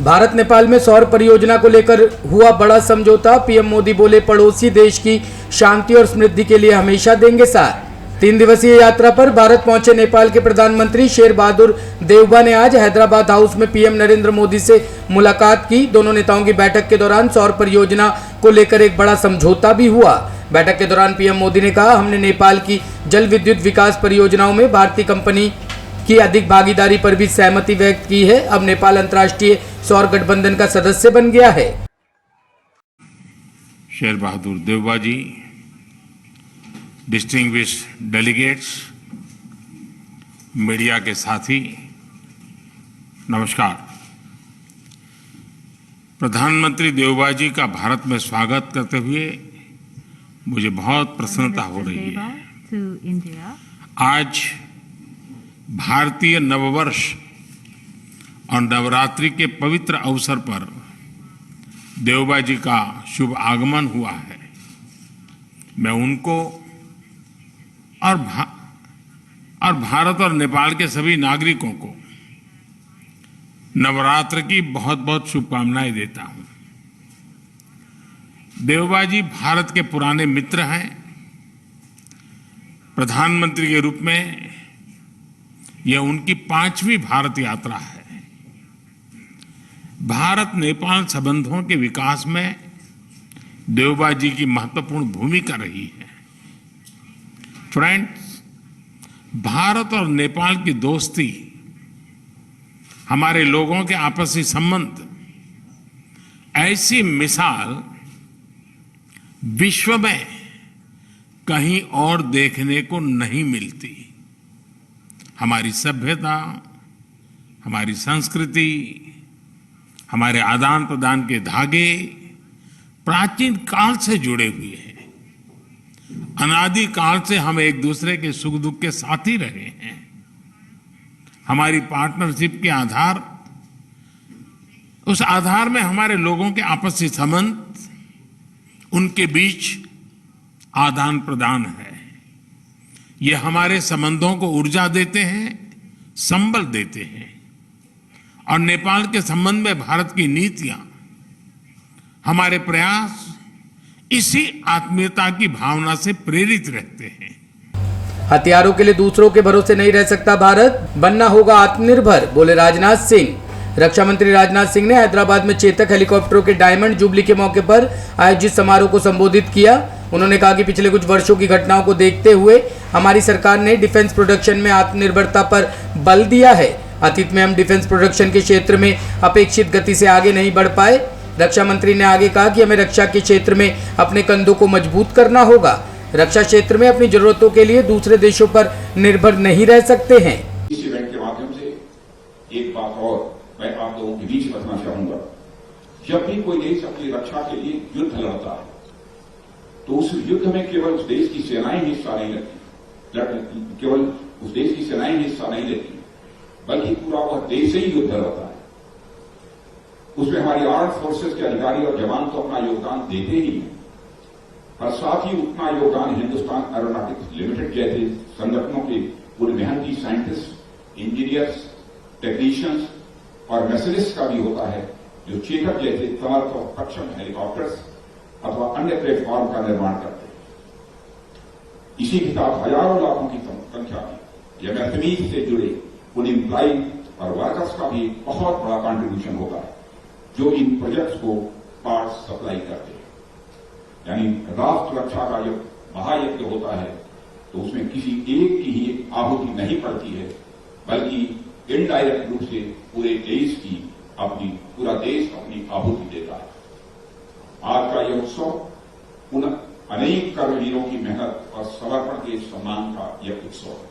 भारत नेपाल में सौर परियोजना को लेकर हुआ बड़ा समझौता। पीएम मोदी बोले पड़ोसी देश की शांति और समृद्धि के लिए हमेशा देंगे साथ। 3 दिवसीय यात्रा पर भारत पहुंचे नेपाल के प्रधानमंत्री शेर बहादुर देउबा ने आज हैदराबाद हाउस में पीएम नरेंद्र मोदी से मुलाकात की। दोनों नेताओं की बैठक के दौरान सौर परियोजना को लेकर एक बड़ा समझौता भी हुआ। बैठक के दौरान पीएम मोदी ने कहा, हमने नेपाल की जल विद्युत विकास परियोजनाओं में भारतीय कंपनी की अधिक भागीदारी पर भी सहमति व्यक्त की है। अब नेपाल अंतर्राष्ट्रीय सौर गठबंधन का सदस्य बन गया है। शेर बहादुर देउबा जी, डिस्टिंग्विश्ड डेलीगेट्स, मीडिया के साथी, नमस्कार। प्रधानमंत्री देउबा जी का भारत में स्वागत करते हुए मुझे बहुत प्रसन्नता हो रही है। आज भारतीय नववर्ष और नवरात्रि के पवित्र अवसर पर देउबा जी का शुभ आगमन हुआ है। मैं उनको और भारत और नेपाल के सभी नागरिकों को नवरात्र की बहुत बहुत शुभकामनाएं देता हूं। देउबा जी भारत के पुराने मित्र हैं। प्रधानमंत्री के रूप में यह उनकी 5वीं भारत यात्रा है। भारत नेपाल संबंधों के विकास में देउबा जी की महत्वपूर्ण भूमिका रही है। फ्रेंड्स, भारत और नेपाल की दोस्ती, हमारे लोगों के आपसी संबंध, ऐसी मिसाल विश्व में कहीं और देखने को नहीं मिलती। हमारी सभ्यता, हमारी संस्कृति, हमारे आदान प्रदान के धागे प्राचीन काल से जुड़े हुए हैं। अनादि काल से हम एक दूसरे के सुख दुख के साथी रहे हैं। हमारी पार्टनरशिप के आधार, उस आधार में हमारे लोगों के आपसी संबंध, उनके बीच आदान प्रदान है। ये हमारे संबंधों को ऊर्जा देते हैं, संबल देते हैं। और नेपाल के संबंध में भारत की नीतियां, हमारे प्रयास इसी आत्मीयता की भावना से प्रेरित रहते हैं। हथियारों के लिए दूसरों के भरोसे नहीं रह सकता भारत, बनना होगा आत्मनिर्भर, बोले राजनाथ सिंह। रक्षा मंत्री राजनाथ सिंह ने हैदराबाद में चेतक हेलीकॉप्टरों के डायमंड जुबली के मौके पर आयोजित समारोह को संबोधित किया। उन्होंने कहा कि पिछले कुछ वर्षों की घटनाओं को देखते हुए हमारी सरकार ने डिफेंस प्रोडक्शन में आत्मनिर्भरता पर बल दिया है। अतीत में हम डिफेंस प्रोडक्शन के क्षेत्र में अपेक्षित गति से आगे नहीं बढ़ पाए। रक्षा मंत्री ने आगे कहा कि हमें रक्षा के क्षेत्र में अपने कंधों को मजबूत करना होगा। रक्षा क्षेत्र में अपनी जरूरतों के लिए दूसरे देशों पर निर्भर नहीं रह सकते हैं। इस इवेंट के माध्यम से एक बात और मैं आप लोगों के बीच रखना चाहूंगा। जब भी कोई देश अपनी रक्षा के लिए युद्ध लड़ता है तो उस युद्ध में केवल उस देश की सेनाएं हिस्सा नहीं लेती, केवल उस देश की सेनाएं हिस्सा नहीं लेती, बल्कि पूरा वह देश ही युद्ध लड़ता है। उसमें हमारी आर्म फोर्सेस के अधिकारी और जवान तो अपना योगदान देते ही हैं, और साथ ही उतना योगदान हिंदुस्तान एरोनॉटिक्स लिमिटेड जैसे संगठनों के पूरे मेहनती साइंटिस्ट, इंजीनियर्स, टेक्नीशियंस और मैसेजिस्ट का भी होता है, जो चेतक जैसे समर्थ और सक्षम हेलीकॉप्टर्स अथवा अन्य प्लेटफॉर्म का निर्माण करते हैं। इसी के साथ हजारों लाखों की संख्या में एमएसएमई से जुड़े उन एम्प्लॉई और वर्कर्स का भी बहुत बड़ा कंट्रीब्यूशन होता है, जो इन प्रोजेक्ट्स को पार्ट्स सप्लाई करते हैं। यानी राष्ट्र रक्षा का जब महायज्ञ होता है तो उसमें किसी एक की ही आहुति नहीं पड़ती है, बल्कि इनडायरेक्ट रूप से पूरे देश की पूरा देश अपनी आहुति देता है। आज का यह उत्सव उन अनेक कर्मवीरों की मेहनत और समर्पण के सम्मान का यह उत्सव है,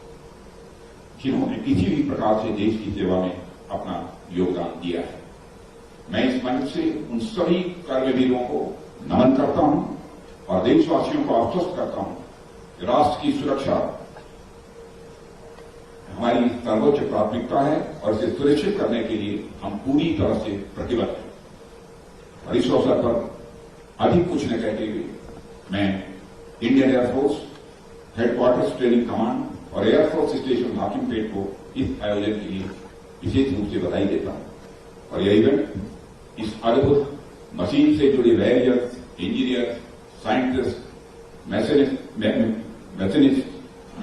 जिन्होंने किसी भी प्रकार से देश की सेवा में अपना योगदान दिया है। मैं इस मंच से उन सभी कर्मवीरों को नमन करता हूं और देशवासियों को आश्वस्त करता हूं कि राष्ट्र की सुरक्षा हमारी सर्वोच्च प्राथमिकता है और इसे सुनिश्चित करने के लिए हम पूरी तरह से प्रतिबद्ध हैं। और इस अवसर पर अधिक कुछ न कहते हुए मैं Indian air force headquarters training command और एयरफोर्स स्टेशन हाकिमपेट को इस आयोजन के लिए विशेष रूप से बधाई देता हूं। और यह इवेंट इस अद्भुत मशीन से जुड़े warriors, engineer, scientist, machinist,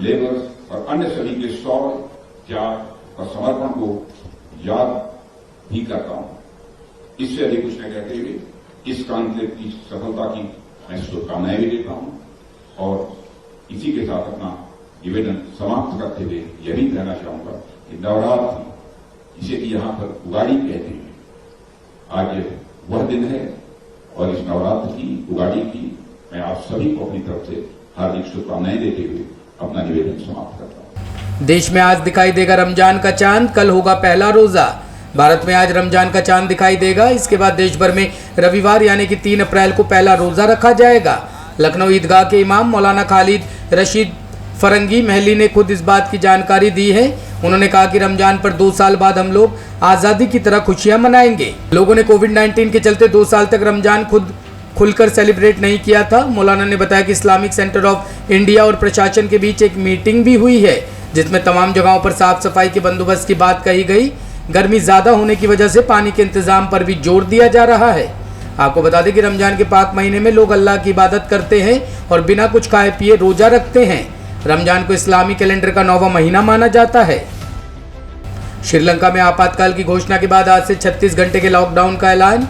labours और अन्य सभी के शौर्य, त्याग और समर्पण को याद भी करता हूं। इससे अधिक कुछ न कहते हुए इस कॉन्क्लेव की सफलता की मैं शुभकामनाएं भी देता हूं और इसी के साथ अपना निवेदन समाप्त करते हुए यह भी कहना चाहूंगा कि नवरात्रि, जिसे कि यहां पर उगाड़ी कहते हैं, आज वह दिन है और इस नवरात्र की, उगाड़ी की मैं आप सभी को अपनी तरफ से हार्दिक शुभकामनाएं देते हुए अपना निवेदन समाप्त करता हूं। देश में आज दिखाई देगा रमजान का चांद, कल होगा पहला रोजा। भारत में आज रमजान का चांद दिखाई देगा। इसके बाद देश भर में रविवार यानी कि 3 अप्रैल को पहला रोजा रखा जाएगा। लखनऊ ईदगाह के इमाम मौलाना खालिद रशीद फरंगी महली ने खुद इस बात की जानकारी दी है। उन्होंने कहा कि रमजान पर 2 साल बाद हम लोग आज़ादी की तरह खुशियां मनाएंगे। लोगों ने कोविड-19 के चलते 2 साल तक रमजान खुद खुलकर सेलिब्रेट नहीं किया था। मौलाना ने बताया कि इस्लामिक सेंटर ऑफ इंडिया और प्रशासन के बीच एक मीटिंग भी हुई है, जिसमें तमाम जगहों पर साफ सफाई के बंदोबस्त की बात कही गई। गर्मी ज़्यादा होने की वजह से पानी के इंतजाम पर भी जोर दिया जा रहा है। आपको बता दें कि रमजान के पाक महीने में लोग अल्लाह की इबादत करते हैं और बिना कुछ खाए पिए रोजा रखते हैं। रमजान को इस्लामी कैलेंडर का 9वां महीना माना जाता है। श्रीलंका में आपातकाल की घोषणा के बाद आज से 36 घंटे के लॉकडाउन का ऐलान।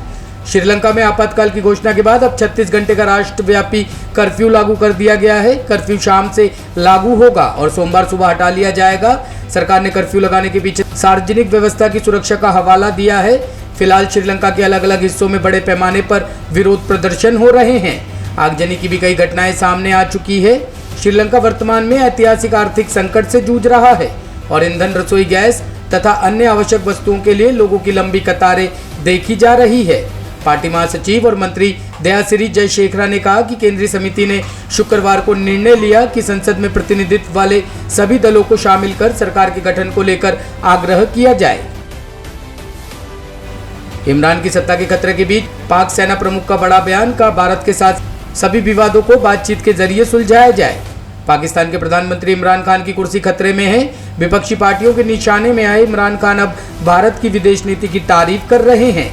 श्रीलंका में आपातकाल की घोषणा के बाद अब 36 घंटे का राष्ट्रव्यापी कर्फ्यू लागू कर दिया गया है। कर्फ्यू शाम से लागू होगा और सोमवार सुबह हटा लिया जाएगा। सरकार ने कर्फ्यू लगाने के पीछे सार्वजनिक व्यवस्था की सुरक्षा का हवाला दिया है। फिलहाल श्रीलंका के अलग अलग हिस्सों में बड़े पैमाने पर विरोध प्रदर्शन हो रहे हैं। आगजनी की भी कई घटनाएं सामने आ चुकी है। श्रीलंका वर्तमान में ऐतिहासिक आर्थिक संकट से जूझ रहा है और ईंधन, रसोई गैस तथा अन्य आवश्यक वस्तुओं के लिए लोगों की लंबी कतारें देखी जा रही है। पार्टी महासचिव और मंत्री दयासिरी जयशेखरा ने कहा कि केंद्रीय समिति ने शुक्रवार को निर्णय लिया कि संसद में प्रतिनिधित्व वाले सभी दलों को शामिल कर सरकार के गठन को लेकर आग्रह किया जाए। इमरान की सत्ता के खतरे के बीच पाक सेना प्रमुख का बड़ा बयान का भारत के साथ सभी विवादों को बातचीत के जरिए सुलझाया जाए। पाकिस्तान के प्रधानमंत्री इमरान खान की कुर्सी खतरे में है। विपक्षी पार्टियों के निशाने में आए इमरान खान अब भारत की विदेश नीति की तारीफ कर रहे हैं।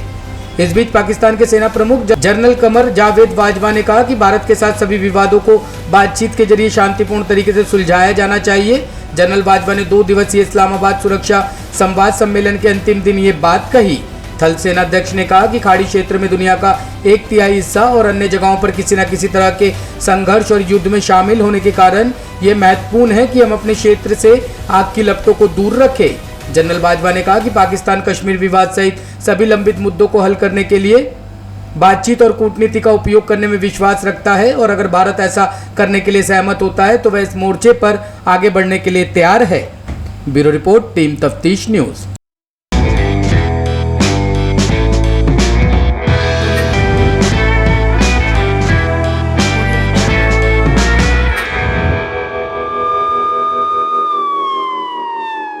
इस बीच पाकिस्तान के सेना प्रमुख जनरल कमर जावेद बाजवा ने कहा कि भारत के साथ सभी विवादों को बातचीत के जरिए शांतिपूर्ण तरीके से सुलझाया जाना चाहिए। जनरल बाजवा ने 2 दिवसीय इस्लामाबाद सुरक्षा संवाद सम्मेलन के अंतिम दिन ये बात कही। थल सेनाध्यक्ष ने कहा कि खाड़ी क्षेत्र में दुनिया का 1/3 हिस्सा और अन्य जगहों पर किसी न किसी तरह के संघर्ष और युद्ध में शामिल होने के कारण ये महत्वपूर्ण है कि हम अपने क्षेत्र से आग की लपटों को दूर रखें। जनरल बाजवा ने कहा कि पाकिस्तान कश्मीर विवाद सहित सभी लंबित मुद्दों को हल करने के लिए बातचीत और कूटनीति का उपयोग करने में विश्वास रखता है और अगर भारत ऐसा करने के लिए सहमत होता है तो वह इस मोर्चे पर आगे बढ़ने के लिए तैयार है। ब्यूरो रिपोर्ट, टीम तफ्तीश न्यूज़।